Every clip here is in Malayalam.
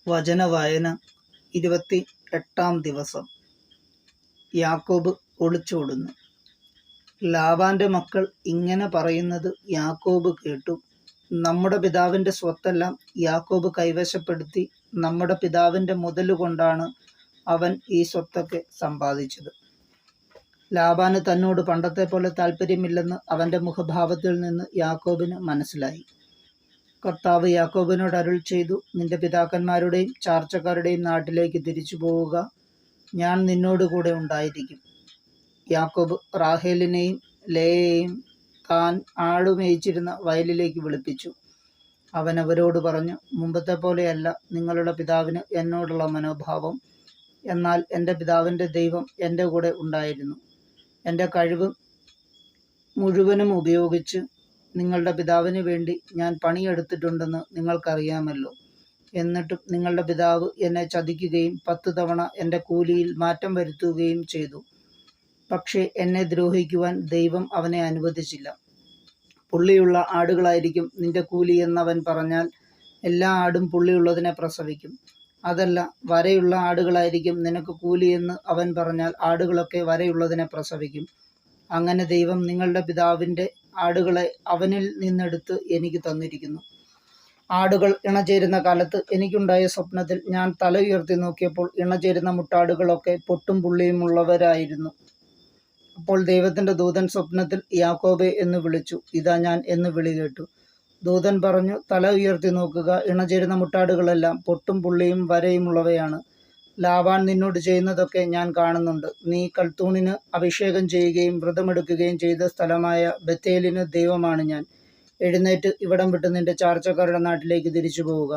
വചനവായന 28-ാം ദിവസം. യാക്കോബ് ഒളിച്ചോടുന്നു. ലാബാന്റെ മക്കൾ ഇങ്ങനെ പറയുന്നത് യാക്കോബ് കേട്ടു. നമ്മുടെ പിതാവിന്റെ സ്വത്തെല്ലാം യാക്കോബ് കൈവശപ്പെടുത്തി. നമ്മുടെ പിതാവിന്റെ മുതലുകൊണ്ടാണ് അവൻ ഈ സ്വത്തൊക്കെ സമ്പാദിച്ചത്. ലാബാന് തന്നോട് പണ്ടത്തെ പോലെ താല്പര്യമില്ലെന്ന് അവന്റെ മുഖഭാവത്തിൽ നിന്ന് യാക്കോബിന് മനസ്സിലായി. കർത്താവ് യാക്കോബിനോട് അരുൾ ചെയ്തു, നിന്റെ പിതാക്കന്മാരുടെയും ചാർച്ചക്കാരുടെയും നാട്ടിലേക്ക് തിരിച്ചു പോവുക, ഞാൻ നിന്നോടുകൂടെ ഉണ്ടായിരിക്കും. യാക്കോബ് റാഹേലിനെയും ലേയെയും താൻ ആടുമേയിച്ചിരുന്ന വയലിലേക്ക് വിളിപ്പിച്ചു. അവൻ അവരോട് പറഞ്ഞു, മുമ്പത്തെ പോലെയല്ല നിങ്ങളുടെ പിതാവിന് എന്നോടുള്ള മനോഭാവം. എന്നാൽ എൻ്റെ പിതാവിൻ്റെ ദൈവം എൻ്റെ കൂടെ ഉണ്ടായിരുന്നു. എൻ്റെ കഴിവ് മുഴുവനും ഉപയോഗിച്ച് നിങ്ങളുടെ പിതാവിന് വേണ്ടി ഞാൻ പണിയെടുത്തിട്ടുണ്ടെന്ന് നിങ്ങൾക്കറിയാമല്ലോ. എന്നിട്ടും നിങ്ങളുടെ പിതാവ് എന്നെ ചതിക്കുകയും 10 തവണ എൻ്റെ കൂലിയിൽ മാറ്റം വരുത്തുകയും ചെയ്തു. പക്ഷേ എന്നെ ദ്രോഹിക്കുവാൻ ദൈവം അവനെ അനുവദിച്ചില്ല. പുള്ളിയുള്ള ആടുകളായിരിക്കും നിന്റെ കൂലി എന്നവൻ പറഞ്ഞാൽ എല്ലാ ആടും പുള്ളിയുള്ളതിനെ പ്രസവിക്കും. അതല്ല, വരയുള്ള ആടുകളായിരിക്കും നിനക്ക് കൂലിയെന്ന് അവൻ പറഞ്ഞാൽ ആടുകളൊക്കെ വരയുള്ളതിനെ പ്രസവിക്കും. അങ്ങനെ ദൈവം നിങ്ങളുടെ പിതാവിൻ്റെ ആടുകളെ അവനിൽ നിന്നെടുത്ത് എനിക്ക് തന്നിരിക്കുന്നു. ആടുകൾ ഇണചേരുന്ന കാലത്ത് എനിക്കുണ്ടായ സ്വപ്നത്തിൽ ഞാൻ തല ഉയർത്തി നോക്കിയപ്പോൾ ഇണചേരുന്ന മുട്ടാടുകളൊക്കെ പൊട്ടും പുള്ളിയുമുള്ളവരായിരുന്നു. അപ്പോൾ ദൈവത്തിൻ്റെ ദൂതൻ സ്വപ്നത്തിൽ യാക്കോബേ എന്ന് വിളിച്ചു. ഇതാ ഞാൻ എന്ന് വിളി കേട്ടു. ദൂതൻ പറഞ്ഞു, തല ഉയർത്തി നോക്കുക, ഇണചേരുന്ന മുട്ടാടുകളെല്ലാം പൊട്ടും പുള്ളിയും വരയുമുള്ളവയാണ്. ലാബാൻ നിന്നോട് ചെയ്യുന്നതൊക്കെ ഞാൻ കാണുന്നുണ്ട്. നീ കൽത്തൂണിന് അഭിഷേകം ചെയ്യുകയും വ്രതമെടുക്കുകയും ചെയ്ത സ്ഥലമായ ബത്തേലിന് ദൈവമാണ് ഞാൻ. എഴുന്നേറ്റ് ഇവിടം വിട്ട് നിന്റെ ചാർച്ചക്കാരുടെ നാട്ടിലേക്ക് തിരിച്ചു പോവുക.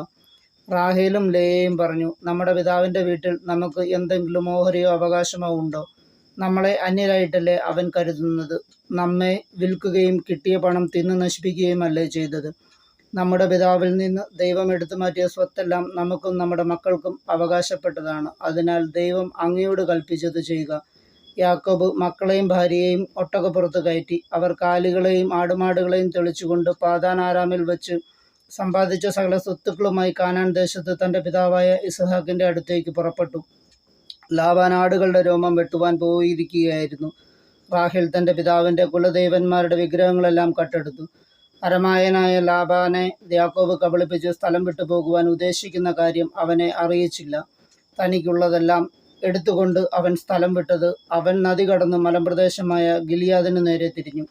റാഹേലും ലേയയും പറഞ്ഞു, നമ്മുടെ പിതാവിൻ്റെ വീട്ടിൽ നമുക്ക് എന്തെങ്കിലും ഓഹരിയോ അവകാശമോ ഉണ്ടോ? നമ്മളെ അന്യരായിട്ടല്ലേ അവൻ കരുതുന്നത്. നമ്മെ വിൽക്കുകയും കിട്ടിയ പണം തിന്ന് നശിപ്പിക്കുകയുമല്ലേ ചെയ്തത്. നമ്മുടെ പിതാവിൽ നിന്ന് ദൈവം എടുത്തു മാറ്റിയ സ്വത്തെല്ലാം നമുക്കും നമ്മുടെ മക്കൾക്കും അവകാശപ്പെട്ടതാണ്. അതിനാൽ ദൈവം അങ്ങയോട് കൽപ്പിച്ചത് ചെയ്യുക. യാക്കോബ് മക്കളെയും ഭാര്യയെയും ഒട്ടകപ്പുറത്ത് കയറ്റി അവർ കാലികളെയും ആടുമാടുകളെയും തെളിച്ചുകൊണ്ട് പാദാൻ ആരാമിൽ വെച്ച് സമ്പാദിച്ച സകല സ്വത്തുക്കളുമായി കാനാൻ ദേശത്ത് തൻ്റെ പിതാവായ ഇസ്ഹാക്കിൻ്റെ അടുത്തേക്ക് പുറപ്പെട്ടു. ലാബാൻ ആടുകളുടെ രോമം വെട്ടുവാൻ പോയിരിക്കുകയായിരുന്നു. റാഹേൽ തൻ്റെ പിതാവിൻ്റെ കുലദേവന്മാരുടെ വിഗ്രഹങ്ങളെല്ലാം കട്ടെടുത്തു. അരമായനായ ലാബാനെ യാക്കോബ് കബളിപ്പിച്ച് സ്ഥലം വിട്ടു പോകുവാൻ ഉദ്ദേശിക്കുന്ന കാര്യം അവനെ അറിയിച്ചില്ല. തനിക്കുള്ളതെല്ലാം എടുത്തുകൊണ്ട് അവൻ സ്ഥലം വിട്ടത് അവൻ നദി കടന്ന് മലമ്പ്രദേശമായ ഗിലിയാദിനു നേരെ തിരിഞ്ഞു.